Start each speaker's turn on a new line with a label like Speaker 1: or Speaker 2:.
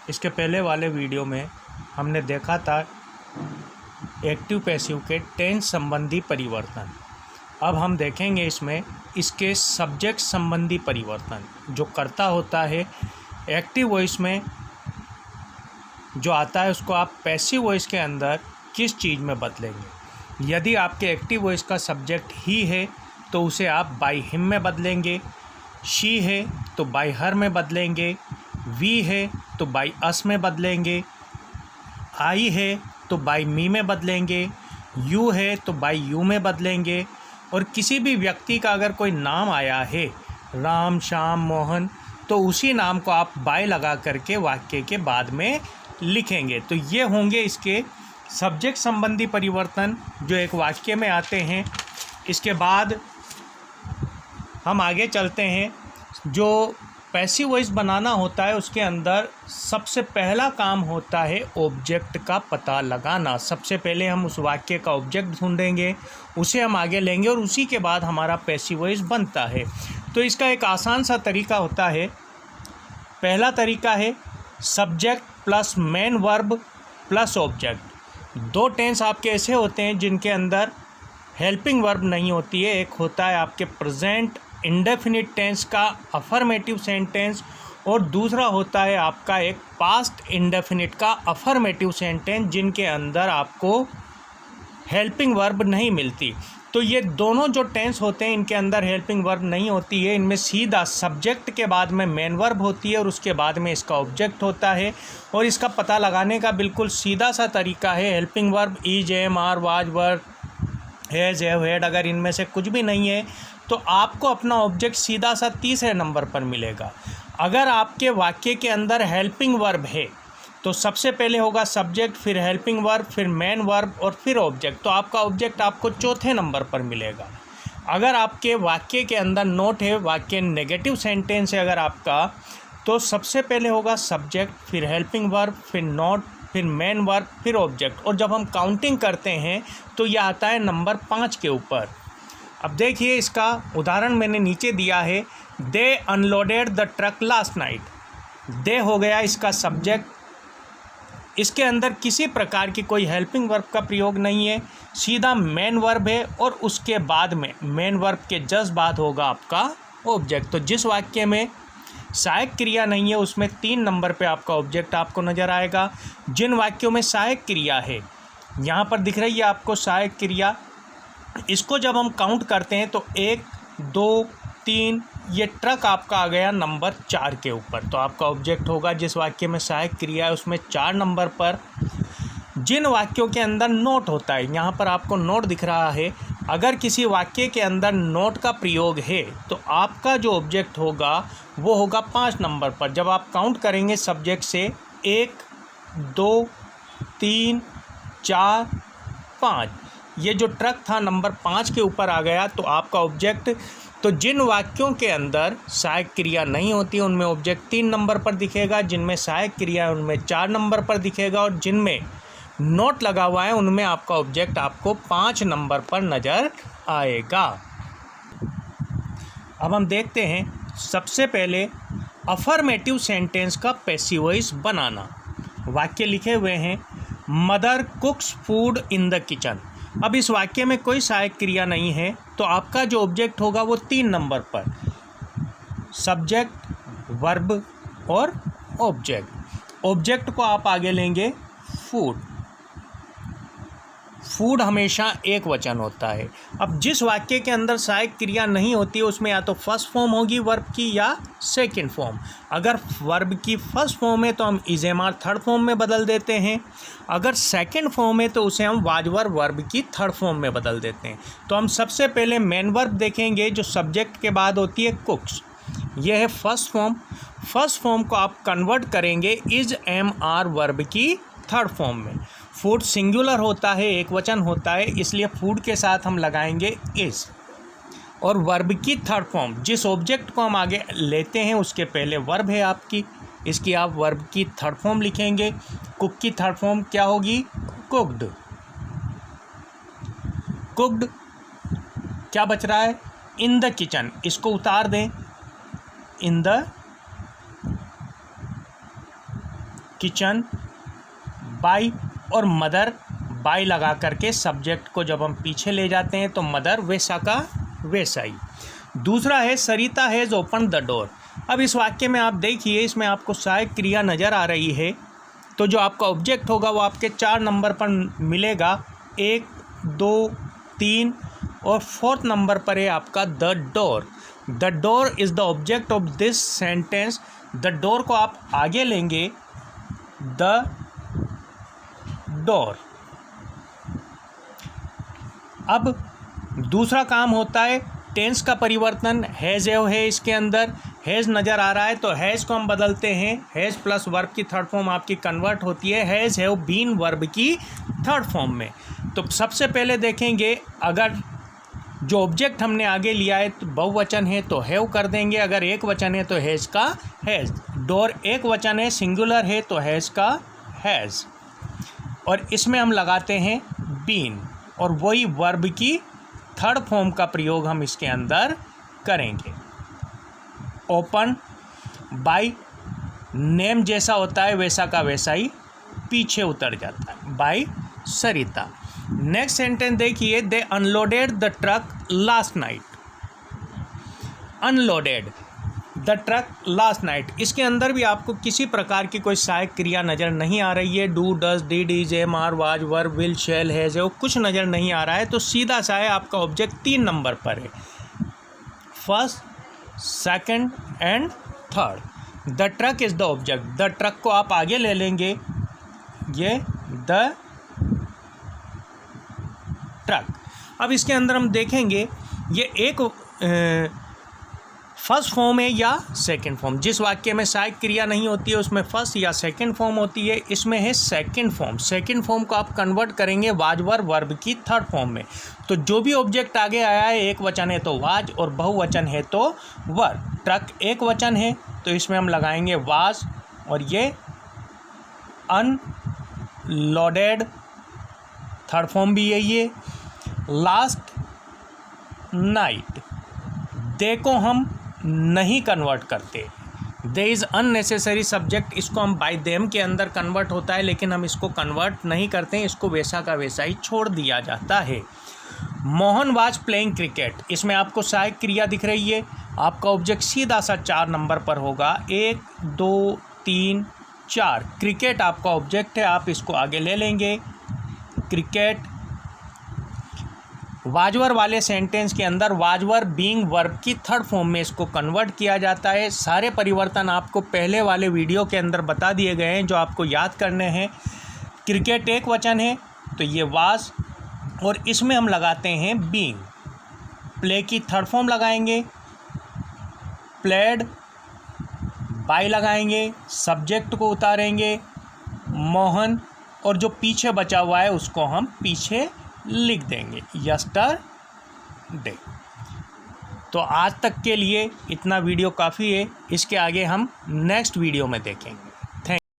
Speaker 1: इसके पहले वाले वीडियो में हमने देखा था एक्टिव पैसिव के टेंस संबंधी परिवर्तन। अब हम देखेंगे इसमें इसके सब्जेक्ट संबंधी परिवर्तन। जो कर्ता होता है एक्टिव वॉइस में जो आता है उसको आप पैसिव वॉइस के अंदर किस चीज़ में बदलेंगे। यदि आपके एक्टिव वॉइस का सब्जेक्ट ही है तो उसे आप बाय हिम में बदलेंगे, शी है तो बाय हर में बदलेंगे, वी है तो बाय अस में बदलेंगे, आई है तो बाय मी में बदलेंगे, यू है तो बाय यू में बदलेंगे। और किसी भी व्यक्ति का अगर कोई नाम आया है राम, श्याम, मोहन, तो उसी नाम को आप बाय लगा करके वाक्य के बाद में लिखेंगे। तो ये होंगे इसके सब्जेक्ट संबंधी परिवर्तन जो एक वाक्य में आते हैं। इसके बाद हम आगे चलते हैं। जो पैसिव वॉइस बनाना होता है उसके अंदर सबसे पहला काम होता है ऑब्जेक्ट का पता लगाना। सबसे पहले हम उस वाक्य का ऑब्जेक्ट ढूंढेंगे, उसे हम आगे लेंगे और उसी के बाद हमारा पैसिव वॉइस बनता है। तो इसका एक आसान सा तरीका होता है। पहला तरीका है subject plus main verb plus object. दो टेंस आपके ऐसे होते हैं जिनके अंदर हेल्पिंग वर्ब नहीं होती है। एक होता है आपके प्रेजेंट इंडेफिनिट टेंस का अफर्मेटिव सेंटेंस और दूसरा होता है आपका एक पास्ट इंडेफिनिट का अफर्मेटिव सेंटेंस जिनके अंदर आपको हेल्पिंग वर्ब नहीं मिलती। तो ये दोनों जो टेंस होते हैं इनके अंदर हेल्पिंग वर्ब नहीं होती है। इनमें सीधा सब्जेक्ट के बाद में मेन वर्ब होती है और उसके बाद में इसका ऑब्जेक्ट होता है। और इसका पता लगाने का बिल्कुल सीधा सा तरीका है। Helping verb is, am, are, was, were, has, have, had, अगर इनमें से कुछ भी नहीं है तो आपको अपना ऑब्जेक्ट सीधा सा तीसरे नंबर पर मिलेगा। अगर आपके वाक्य के अंदर हेल्पिंग वर्ब है तो सबसे पहले होगा सब्जेक्ट, फिर हेल्पिंग वर्ब, फिर मेन वर्ब और फिर ऑब्जेक्ट। तो आपका ऑब्जेक्ट आपको चौथे नंबर पर मिलेगा। अगर आपके वाक्य के अंदर नोट है, वाक्य नेगेटिव सेंटेंस है अगर आपका, तो सबसे पहले होगा सब्जेक्ट, फिर हेल्पिंग वर्ब, फिर नोट, फिर मेन वर्ब, फिर ऑब्जेक्ट। और जब हम काउंटिंग करते हैं तो यह आता है नंबर 5 के ऊपर। अब देखिए इसका उदाहरण मैंने नीचे दिया है। They unloaded the truck last night. They हो गया इसका सब्जेक्ट। इसके अंदर किसी प्रकार की कोई हेल्पिंग वर्ब का प्रयोग नहीं है, सीधा मेन वर्ब है और उसके बाद में मेन वर्ब के जस्ट बाद होगा आपका ऑब्जेक्ट। तो जिस वाक्य में सहायक क्रिया नहीं है उसमें 3 नंबर पे आपका ऑब्जेक्ट आपको नज़र आएगा। जिन वाक्यों में सहायक क्रिया है, यहाँ पर दिख रही है आपको सहायक क्रिया, इसको जब हम काउंट करते हैं तो 1, 2, 3, ये ट्रक आपका आ गया नंबर 4 के ऊपर। तो आपका ऑब्जेक्ट होगा जिस वाक्य में सहायक क्रिया है उसमें 4 नंबर पर। जिन वाक्यों के अंदर नोट होता है, यहाँ पर आपको नोट दिख रहा है, अगर किसी वाक्य के अंदर नोट का प्रयोग है तो आपका जो ऑब्जेक्ट होगा वो होगा 5 नंबर पर। जब आप काउंट करेंगे सब्जेक्ट से 1, 2, 3, 4, 5, ये जो ट्रक था नंबर 5 के ऊपर आ गया तो आपका ऑब्जेक्ट। तो जिन वाक्यों के अंदर सहायक क्रिया नहीं होती है उनमें ऑब्जेक्ट 3 नंबर पर दिखेगा, जिनमें सहायक क्रिया है उनमें 4 नंबर पर दिखेगा और जिनमें नोट लगा हुआ है उनमें आपका ऑब्जेक्ट आपको 5 नंबर पर नज़र आएगा। अब हम देखते हैं सबसे पहले अफर्मेटिव सेंटेंस का पैसिव वॉइस बनाना। वाक्य लिखे हुए हैं mother कुक्स food in the kitchen. अब इस वाक्य में कोई सहायक क्रिया नहीं है तो आपका जो ऑब्जेक्ट होगा वो 3 नंबर पर, सब्जेक्ट, वर्ब और ऑब्जेक्ट। ऑब्जेक्ट को आप आगे लेंगे फूड। फूड हमेशा एक वचन होता है। अब जिस वाक्य के अंदर सहायक क्रिया नहीं होती है उसमें या तो फर्स्ट फॉर्म होगी वर्ब की या सेकंड फॉर्म। अगर वर्ब की फर्स्ट फॉर्म है तो हम is, am, are third form में बदल देते हैं। अगर सेकंड फॉर्म है तो उसे हम वाज, वर वर्ब की थर्ड फॉर्म में बदल देते हैं। तो हम सबसे पहले मेन वर्ब देखेंगे जो सब्जेक्ट के बाद होती है कुक्स। यह है फर्स्ट फॉर्म। फर्स्ट फॉर्म को आप कन्वर्ट करेंगे इज, एम, आर वर्ब की थर्ड फॉर्म में। फूड सिंगुलर होता है, एक वचन होता है, इसलिए फूड के साथ हम लगाएंगे इज। और वर्ब की थर्ड फॉर्म, जिस ऑब्जेक्ट को हम आगे लेते हैं उसके पहले वर्ब है आपकी, इसकी आप वर्ब की थर्ड फॉर्म लिखेंगे। कुक की थर्ड फॉर्म क्या होगी? कुक्ड। कुक्ड क्या बच रहा है? In the kitchen. इसको उतार दें, इन द किचन बाई और मदर बाई लगा करके सब्जेक्ट को जब हम पीछे ले जाते हैं तो मदर वैसा का वैसा ही। दूसरा है सरिता हैज़ ओपन द डोर। अब इस वाक्य में आप देखिए, इसमें आपको सहायक क्रिया नज़र आ रही है, तो जो आपका ऑब्जेक्ट होगा वो आपके 4 नंबर पर मिलेगा, 1, 2, 3 और 4th नंबर पर है आपका the door. The door is the object of this sentence. The door को आप आगे लेंगे, द डोर। अब दूसरा काम होता है टेंस का परिवर्तन। हैज़ हैव है, इसके अंदर हैज़ नज़र आ रहा है तो हैज़ को हम बदलते हैं, हैज़ प्लस वर्ब की थर्ड फॉर्म आपकी कन्वर्ट होती है हैज़ हैव बीन वर्ब की थर्ड फॉर्म में। तो सबसे पहले देखेंगे, अगर जो ऑब्जेक्ट हमने आगे लिया है तो बहुवचन है तो हैव कर देंगे, अगर एक वचन है तो हैज़ का हैज़। डोर एक वचन है, सिंगुलर है तो हैज़ का हैज़, और इसमें हम लगाते हैं बीन, और वही वर्ब की थर्ड फॉर्म का प्रयोग हम इसके अंदर करेंगे। ओपन बाय नेम जैसा होता है वैसा का वैसा ही पीछे उतर जाता है, बाय सरिता। नेक्स्ट सेंटेंस देखिए, they unloaded the truck last night. Unloaded the truck last night, इसके अंदर भी आपको किसी प्रकार की कोई सहायक क्रिया नज़र नहीं आ रही है। Do, does, did, is, am, are, was, verb, will, shall, has, वो कुछ नज़र नहीं आ रहा है, तो सीधा सा है आपका ऑब्जेक्ट 3 नंबर पर है, first, second and third. The truck is the object. The truck को आप आगे ले लेंगे, ये द ट्रक। अब इसके अंदर हम देखेंगे ये एक फर्स्ट फॉर्म है या सेकंड फॉर्म। जिस वाक्य में सहायक क्रिया नहीं होती है उसमें फर्स्ट या सेकंड फॉर्म होती है, इसमें है सेकंड फॉर्म। सेकंड फॉर्म को आप कन्वर्ट करेंगे वाज वर वर्ब की थर्ड फॉर्म में। तो जो भी ऑब्जेक्ट आगे आया है, एक वचन है तो वाज और बहुवचन है तो वर। ट्रक एक वचन है तो इसमें हम लगाएंगे वाज, और ये अनलोडेड थर्ड फॉर्म भी यही है। लास्ट नाइट, दे को हम नहीं कन्वर्ट करते, दे इज़ अननेसेसरी सब्जेक्ट, इसको हम बाय देम के अंदर कन्वर्ट होता है, लेकिन हम इसको कन्वर्ट नहीं करते हैं, इसको वैसा का वैसा ही छोड़ दिया जाता है। मोहन वाज प्लेइंग क्रिकेट, इसमें आपको सहायक क्रिया दिख रही है, आपका ऑब्जेक्ट सीधा सा 4 नंबर पर होगा, 1, 2, 3, 4। क्रिकेट आपका ऑब्जेक्ट है, आप इसको आगे ले लेंगे, क्रिकेट। वाजवर वाले सेंटेंस के अंदर वाजवर बीइंग वर्ब की थर्ड फॉर्म में इसको कन्वर्ट किया जाता है। सारे परिवर्तन आपको पहले वाले वीडियो के अंदर बता दिए गए हैं जो आपको याद करने हैं। क्रिकेट एक वचन है तो ये वाज, और इसमें हम लगाते हैं बीइंग। प्ले की थर्ड फॉर्म लगाएंगे, प्लेड, बाय लगाएंगे, सब्जेक्ट को उतारेंगे मोहन, और जो पीछे बचा हुआ है उसको हम पीछे लिख देंगे यस्टरडे। तो आज तक के लिए इतना वीडियो काफ़ी है, इसके आगे हम नेक्स्ट वीडियो में देखेंगे।